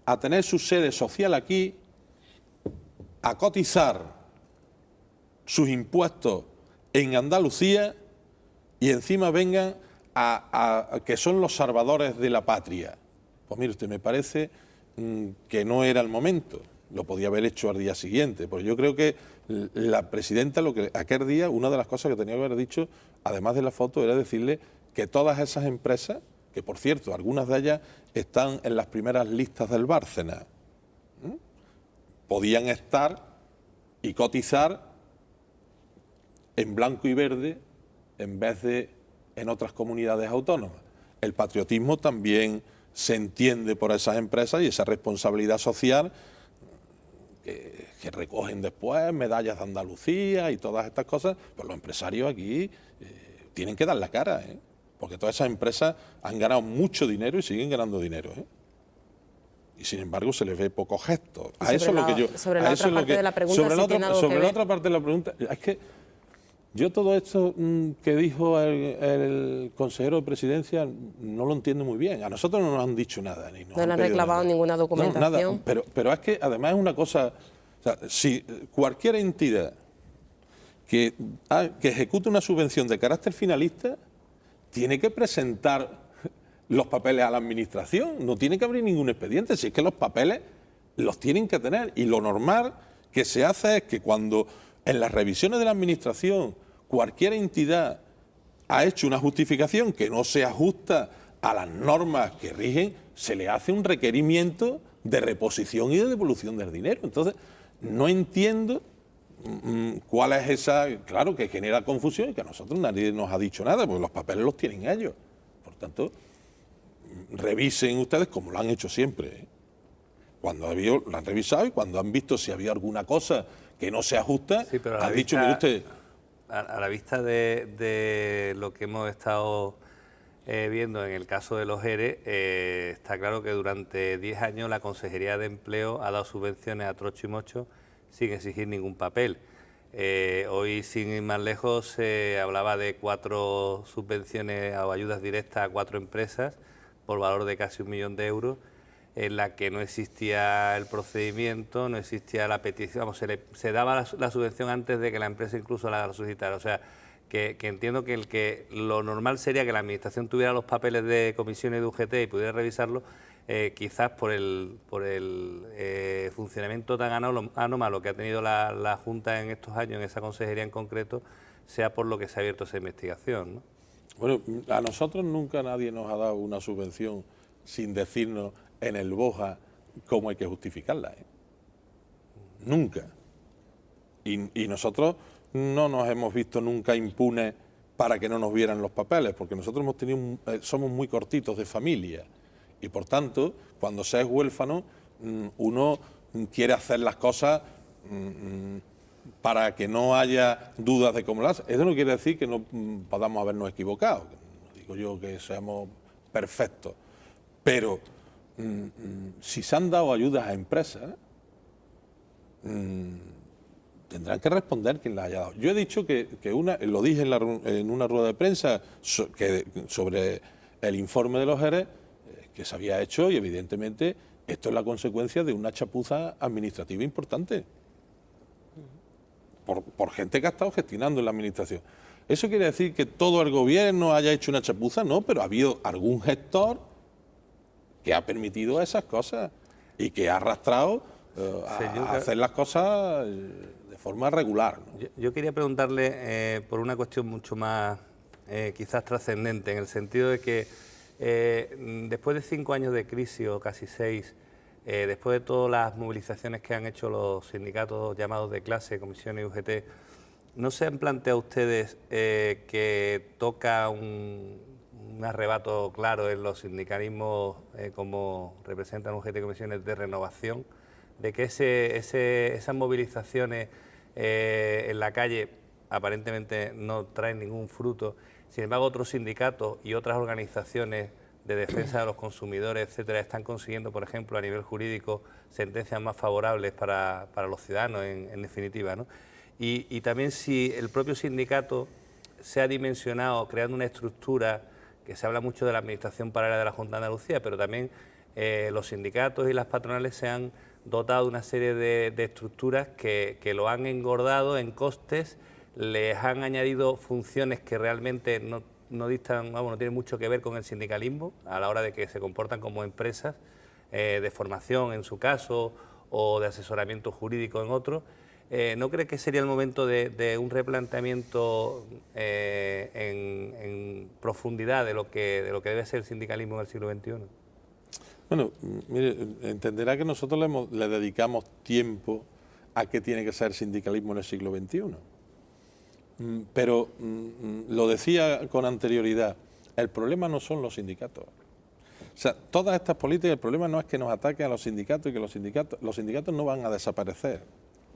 a tener su sede social aquí, a cotizar sus impuestos en Andalucía y encima vengan a que son los salvadores de la patria. Pues mire usted, me parece que no era el momento, lo podía haber hecho al día siguiente, porque yo creo que la presidenta, aquel día, una de las cosas que tenía que haber dicho, además de la foto, era decirle que todas esas empresas, que por cierto, algunas de ellas están en las primeras listas del Bárcenas, podían estar y cotizar en blanco y verde en vez de en otras comunidades autónomas. El patriotismo también se entiende por esas empresas y esa responsabilidad social que recogen después medallas de Andalucía y todas estas cosas, pues los empresarios aquí tienen que dar la cara, porque todas esas empresas han ganado mucho dinero y siguen ganando dinero, y sin embargo se les ve pocos gestos. A eso es lo que yo... Sobre la otra parte de la pregunta, sobre la otra parte de la pregunta, es que yo todo esto que dijo el consejero de Presidencia no lo entiendo muy bien. A nosotros no nos han dicho nada. Ni nos no le han reclamado ninguna documentación. No, nada. Pero es que además es una cosa... O sea, si cualquier entidad que ejecute una subvención de carácter finalista tiene que presentar los papeles a la Administración, no tiene que abrir ningún expediente, si es que los papeles los tienen que tener. Y lo normal que se hace es que cuando en las revisiones de la Administración cualquier entidad ha hecho una justificación que no se ajusta a las normas que rigen, se le hace un requerimiento de reposición y de devolución del dinero. Entonces, no entiendo cuál es esa... Claro, que genera confusión y que a nosotros nadie nos ha dicho nada, porque los papeles los tienen ellos. Por tanto, revisen ustedes como lo han hecho siempre, Cuando lo han revisado y cuando han visto si había alguna cosa que no se ajusta, sí, pero han dicho, mire usted... A la vista de lo que hemos estado viendo en el caso de los ERE, está claro que durante 10 años la Consejería de Empleo ha dado subvenciones a trocho y mocho sin exigir ningún papel. Hoy, sin ir más lejos, se hablaba de 4 subvenciones o ayudas directas a 4 empresas por valor de casi 1 millón de euros, en la que no existía el procedimiento, no existía la petición, vamos, se daba la subvención antes de que la empresa incluso la solicitara. O sea, que entiendo que lo normal sería que la Administración tuviera los papeles de comisiones de UGT y pudiera revisarlo, quizás por el funcionamiento tan anómalo que ha tenido la Junta en estos años, en esa consejería en concreto, sea por lo que se ha abierto esa investigación, ¿no? Bueno, a nosotros nunca nadie nos ha dado una subvención sin decirnos en el BOJA cómo hay que justificarla, Nunca. Y nosotros no nos hemos visto nunca impunes para que no nos vieran los papeles, porque nosotros somos muy cortitos de familia y por tanto, cuando se es huérfano, uno quiere hacer las cosas para que no haya dudas de cómo las hace. Eso no quiere decir que no podamos habernos equivocado. No digo yo que seamos perfectos, pero si se han dado ayudas a empresas, tendrán que responder quien las haya dado. Yo he dicho que lo dije en una rueda de prensa sobre el informe de los ERE que se había hecho, y evidentemente esto es la consecuencia de una chapuza administrativa importante por gente que ha estado gestionando en la administración. ¿Eso quiere decir que todo el gobierno haya hecho una chapuza? No, pero ha habido algún gestor que ha permitido esas cosas y que ha arrastrado a hacer las cosas de forma regular, ¿no? Yo quería preguntarle por una cuestión mucho más quizás trascendente, en el sentido de que después de 5 años de crisis, o casi 6, después de todas las movilizaciones que han hecho los sindicatos llamados de clase, comisiones y UGT, ¿no se han planteado ustedes que toca un arrebato claro en los sindicalismos como representan UGT y comisiones de renovación, de que esas movilizaciones en la calle aparentemente no traen ningún fruto? Sin embargo, otros sindicatos y otras organizaciones de defensa de los consumidores, etcétera, están consiguiendo, por ejemplo, a nivel jurídico, sentencias más favorables para los ciudadanos, en definitiva, ¿no? Y también si el propio sindicato se ha dimensionado creando una estructura, que se habla mucho de la administración paralela de la Junta de Andalucía, pero también los sindicatos y las patronales se han dotado de una serie de estructuras que lo han engordado en costes, les han añadido funciones que realmente no distan, no tienen mucho que ver con el sindicalismo, a la hora de que se comportan como empresas de formación en su caso, o de asesoramiento jurídico en otro. ¿No cree que sería el momento de un replanteamiento en profundidad de lo que debe ser el sindicalismo en el siglo XXI? Bueno, mire, entenderá que nosotros le dedicamos tiempo a qué tiene que ser el sindicalismo en el siglo XXI. Pero lo decía con anterioridad, el problema no son los sindicatos. O sea, todas estas políticas, el problema no es que nos ataquen a los sindicatos y que los sindicatos no van a desaparecer.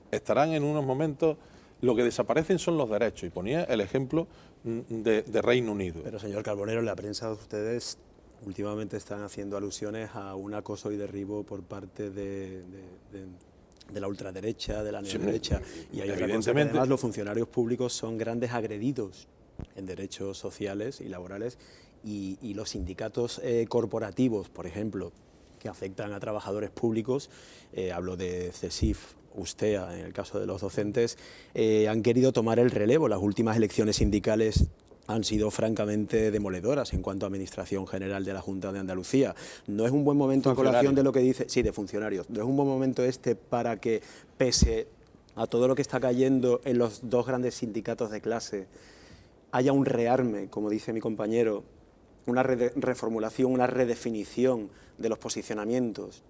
Estarán en unos momentos, lo que desaparecen son los derechos, y ponía el ejemplo de Reino Unido. Pero señor Carbonero, en la prensa ustedes últimamente están haciendo alusiones a un acoso y derribo por parte de la ultraderecha, de la neoderecha, y hay otra cosa, que además los funcionarios públicos son grandes agredidos en derechos sociales y laborales, y los sindicatos corporativos, por ejemplo, que afectan a trabajadores públicos, hablo de CESIF, USTEA, en el caso de los docentes, han querido tomar el relevo. Las últimas elecciones sindicales han sido francamente demoledoras en cuanto a Administración General de la Junta de Andalucía. No es un buen momento, a colación de lo que dice, sí, de funcionarios, no es un buen momento para que, pese a todo lo que está cayendo en los dos grandes sindicatos de clase, haya un rearme, como dice mi compañero, una reformulación, una redefinición de los posicionamientos,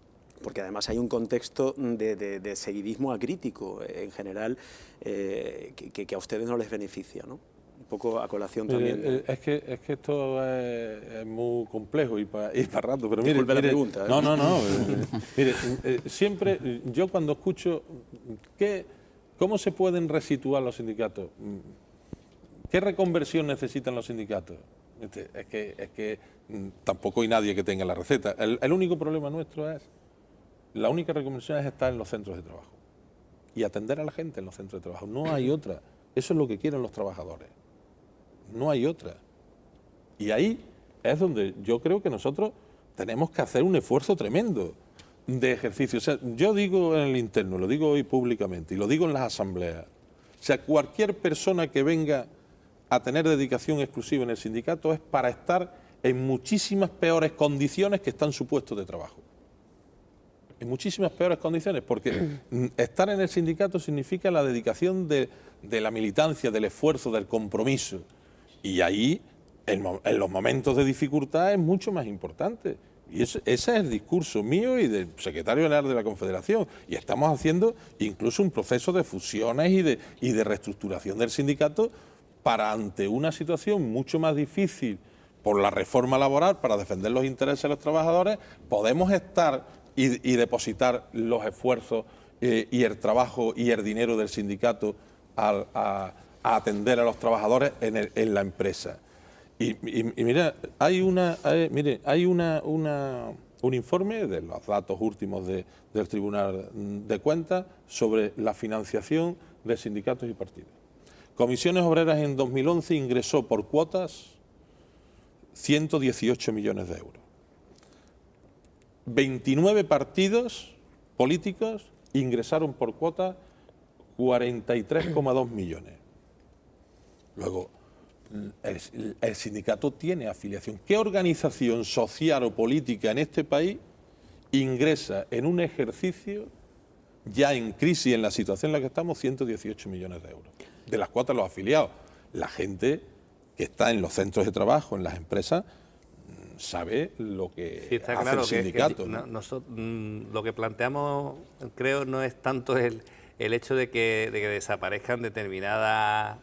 porque además hay un contexto de seguidismo acrítico en general que a ustedes no les beneficia, ¿no? Un poco a colación también. Es que esto es muy complejo y para rato, pero mire, la pregunta, ¿eh? No. Mire, siempre yo cuando escucho ¿cómo se pueden resituar los sindicatos? ¿Qué reconversión necesitan los sindicatos? Es que tampoco hay nadie que tenga la receta. El único problema nuestro la única reconversión es estar en los centros de trabajo y atender a la gente en los centros de trabajo. No hay otra. Eso es lo que quieren los trabajadores. No hay otra. Y ahí es donde yo creo que nosotros tenemos que hacer un esfuerzo tremendo de ejercicio. O sea, yo digo en el interno, lo digo hoy públicamente y lo digo en las asambleas. O sea, cualquier persona que venga a tener dedicación exclusiva en el sindicato es para estar en muchísimas peores condiciones que está en su puesto de trabajo. En muchísimas peores condiciones, porque estar en el sindicato significa la dedicación de la militancia, del esfuerzo, del compromiso. Y ahí, en los momentos de dificultad, es mucho más importante. Y ese es el discurso mío y del secretario general de la Confederación. Y estamos haciendo incluso un proceso de fusiones y de reestructuración del sindicato para, ante una situación mucho más difícil por la reforma laboral, para defender los intereses de los trabajadores, podemos estar y depositar los esfuerzos y el trabajo y el dinero del sindicato a atender a los trabajadores en la empresa. Y mira, hay un informe de los datos últimos del Tribunal de Cuentas sobre la financiación de sindicatos y partidos. Comisiones Obreras en 2011 ingresó por cuotas 118 millones de euros. 29 partidos políticos ingresaron por cuotas 43,2 millones. Luego, el sindicato tiene afiliación. ¿Qué organización social o política en este país ingresa en un ejercicio ya en crisis, en la situación en la que estamos, 118 millones de euros? De las cuotas los afiliados. La gente que está en los centros de trabajo, en las empresas, sabe lo que sí, está hace claro el sindicato. Lo que planteamos, creo, no es tanto el hecho de que desaparezcan determinadas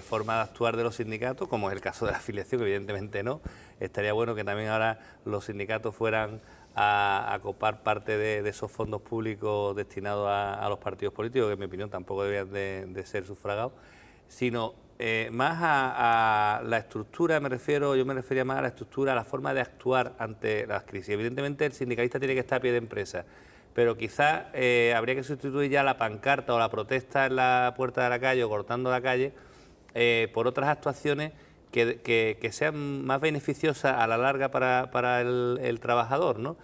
formas de actuar de los sindicatos, como es el caso de la afiliación, evidentemente no. Estaría bueno que también ahora los sindicatos fueran a copar parte de esos fondos públicos destinados a los partidos políticos, que en mi opinión tampoco deberían de ser sufragados, sino más a la estructura, yo me refería más a la estructura, a la forma de actuar ante las crisis. Evidentemente el sindicalista tiene que estar a pie de empresa, pero quizás habría que sustituir ya la pancarta o la protesta en la puerta de la calle o cortando la calle por otras actuaciones que sean más beneficiosas a la larga para el trabajador, ¿no?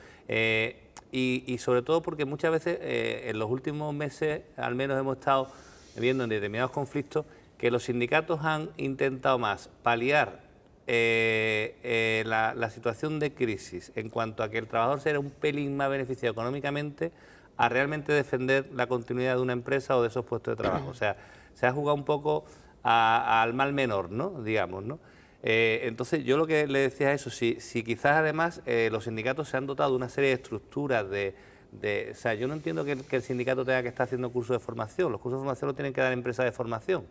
Y sobre todo porque muchas veces en los últimos meses al menos hemos estado viendo en determinados conflictos que los sindicatos han intentado más paliar la situación de crisis en cuanto a que el trabajador será un pelín más beneficiado económicamente a realmente defender la continuidad de una empresa o de esos puestos de trabajo. O sea, se ha jugado un poco al mal menor, ¿no? Digamos, ¿no? Entonces, yo lo que le decía es eso, si quizás además los sindicatos se han dotado de una serie de estructuras o sea, yo no entiendo que el sindicato tenga que estar haciendo cursos de formación, los cursos de formación los tienen que dar empresas de formación.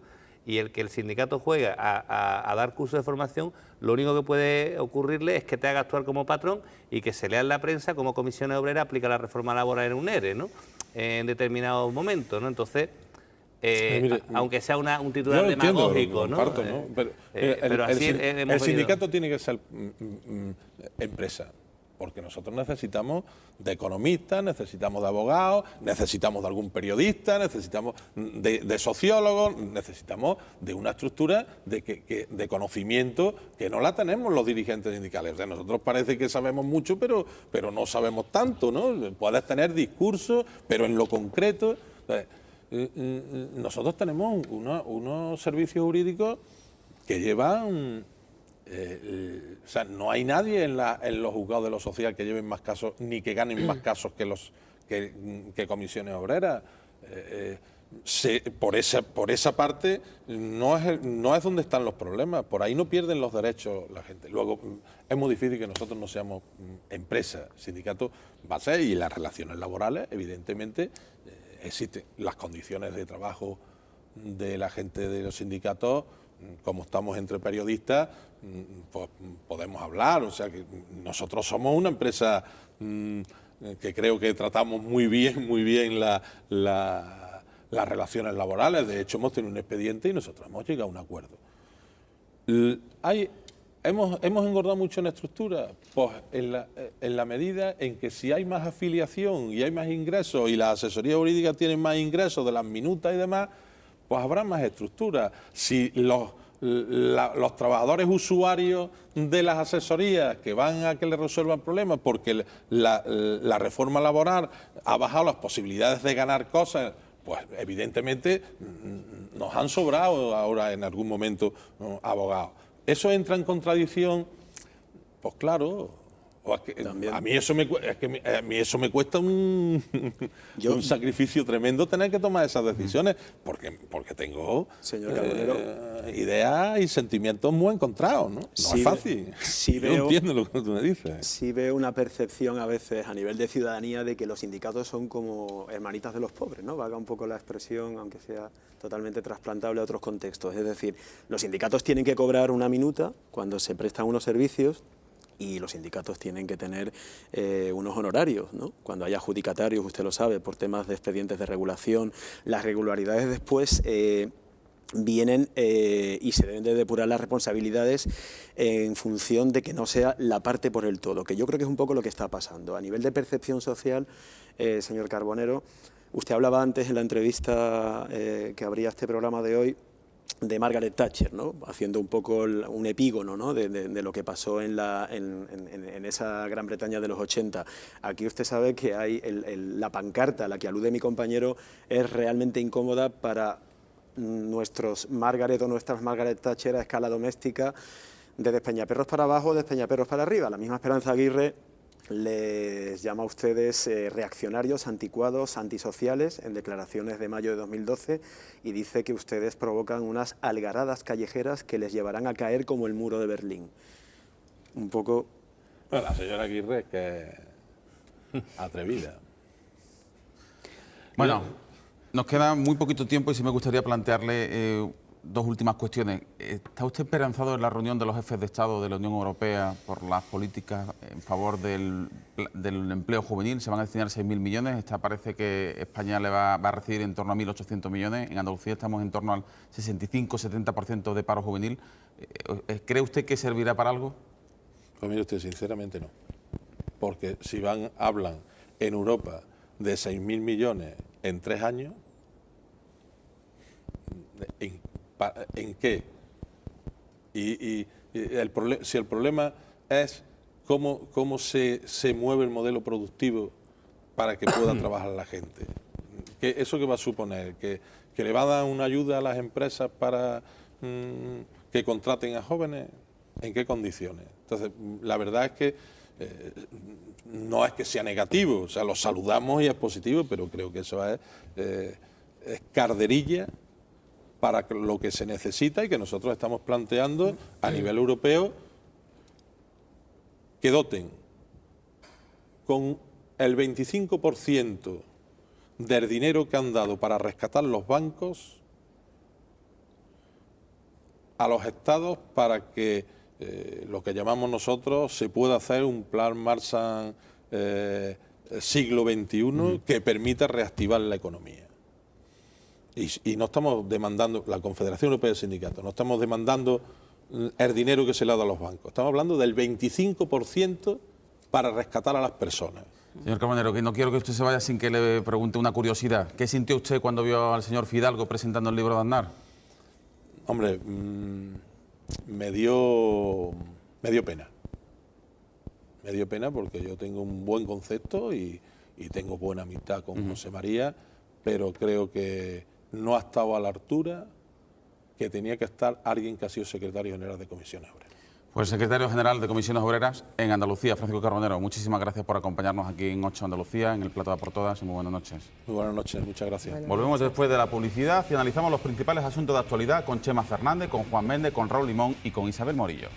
Y el que el sindicato juegue a dar cursos de formación, lo único que puede ocurrirle es que te haga actuar como patrón y que se lea en la prensa cómo Comisiones Obreras aplica la reforma laboral en un ERE, ¿no? En determinados momentos, ¿no? Entonces, aunque sea un titular demagógico, ¿no? Comparto, ¿no? Pero así el sindicato tiene que ser empresa. Porque nosotros necesitamos de economistas, necesitamos de abogados, necesitamos de algún periodista, necesitamos de sociólogos, necesitamos de una estructura de conocimiento que no la tenemos los dirigentes sindicales. O sea, nosotros parece que sabemos mucho, pero no sabemos tanto, ¿no? Puedes tener discursos, pero en lo concreto... nosotros tenemos unos servicios jurídicos que llevan... o sea, no hay nadie en los juzgados de lo social que lleven más casos ni que ganen más casos que Comisiones Obreras. Por esa parte no es donde están los problemas, por ahí no pierden los derechos la gente. Luego es muy difícil que nosotros no seamos empresa, sindicato va a ser, y las relaciones laborales evidentemente existen. Las condiciones de trabajo de la gente de los sindicatos, como estamos entre periodistas, pues podemos hablar. O sea que nosotros somos una empresa que creo que tratamos muy bien las relaciones laborales. De hecho, hemos tenido un expediente y nosotros hemos llegado a un acuerdo. ¿Hemos engordado mucho en la estructura? Pues en la medida en que si hay más afiliación y hay más ingresos y las asesorías jurídicas tienen más ingresos de las minutas y demás, pues habrá más estructura. Si los trabajadores usuarios de las asesorías que van a que les resuelvan problemas porque la reforma laboral ha bajado las posibilidades de ganar cosas, pues evidentemente nos han sobrado ahora en algún momento abogados. ¿Eso entra en contradicción? Pues claro. A mí eso me cuesta un sacrificio tremendo tener que tomar esas decisiones porque tengo ideas y sentimientos muy encontrados, ¿no? No es fácil. Yo entiendo lo que tú me dices. Sí veo una percepción a veces a nivel de ciudadanía de que los sindicatos son como hermanitas de los pobres, ¿no? Valga un poco la expresión, aunque sea totalmente trasplantable a otros contextos. Es decir, los sindicatos tienen que cobrar una minuta cuando se prestan unos servicios y los sindicatos tienen que tener unos honorarios, ¿no? Cuando hay adjudicatarios, usted lo sabe, por temas de expedientes de regulación, las regularidades después vienen y se deben de depurar las responsabilidades en función de que no sea la parte por el todo, que yo creo que es un poco lo que está pasando. A nivel de percepción social, señor Carbonero, usted hablaba antes en la entrevista que abría este programa de hoy de Margaret Thatcher, ¿no? Haciendo un poco un epígono, ¿no? de lo que pasó en esa Gran Bretaña de los 80. Aquí usted sabe que hay la pancarta a la que alude mi compañero es realmente incómoda para nuestros Margaret o nuestras Margaret Thatcher a escala doméstica, de Despeñaperros para abajo, Despeñaperros para arriba. La misma Esperanza Aguirre les llama a ustedes reaccionarios, anticuados, antisociales, en declaraciones de mayo de 2012, y dice que ustedes provocan unas algaradas callejeras que les llevarán a caer como el muro de Berlín. Un poco... Bueno, la señora Aguirre es que es atrevida. Bueno, nos queda muy poquito tiempo y sí me gustaría plantearle dos últimas cuestiones. ¿Está usted esperanzado en la reunión de los jefes de Estado de la Unión Europea por las políticas en favor del empleo juvenil? Se van a destinar 6.000 millones. Esta parece que España le va a recibir en torno a 1.800 millones. En Andalucía estamos en torno al 65-70% de paro juvenil. ¿Cree usted que servirá para algo? Pues mire usted, sinceramente no. Porque si hablan en Europa de 6.000 millones en 3 años, ¿en qué? Si el problema es cómo se mueve el modelo productivo para que pueda trabajar la gente. ¿Eso qué va a suponer? ¿Que le va a dar una ayuda a las empresas para que contraten a jóvenes? ¿En qué condiciones? Entonces, la verdad es que no es que sea negativo, o sea, lo saludamos y es positivo, pero creo que eso es carderilla para lo que se necesita y que nosotros estamos planteando a nivel europeo, que doten con el 25% del dinero que han dado para rescatar los bancos a los estados para que lo que llamamos nosotros se pueda hacer un plan Marshall siglo XXI que permita reactivar la economía. Y no estamos demandando, la Confederación Europea de Sindicatos, no estamos demandando el dinero que se le ha dado a los bancos. Estamos hablando del 25% para rescatar a las personas. Señor Carbonero, que no quiero que usted se vaya sin que le pregunte una curiosidad. ¿Qué sintió usted cuando vio al señor Fidalgo presentando el libro de Aznar? Hombre, me dio pena. Me dio pena porque yo tengo un buen concepto y tengo buena amistad con José María, pero creo que no ha estado a la altura que tenía que estar alguien que ha sido secretario general de Comisiones Obreras. Pues secretario general de Comisiones Obreras en Andalucía, Francisco Carbonero, muchísimas gracias por acompañarnos aquí en 8 Andalucía, en el Plato de Por Todas, y muy buenas noches. Muy buenas noches, muchas gracias. Volvemos después de la publicidad y analizamos los principales asuntos de actualidad con Chema Fernández, con Juan Méndez, con Raúl Limón y con Isabel Morillo.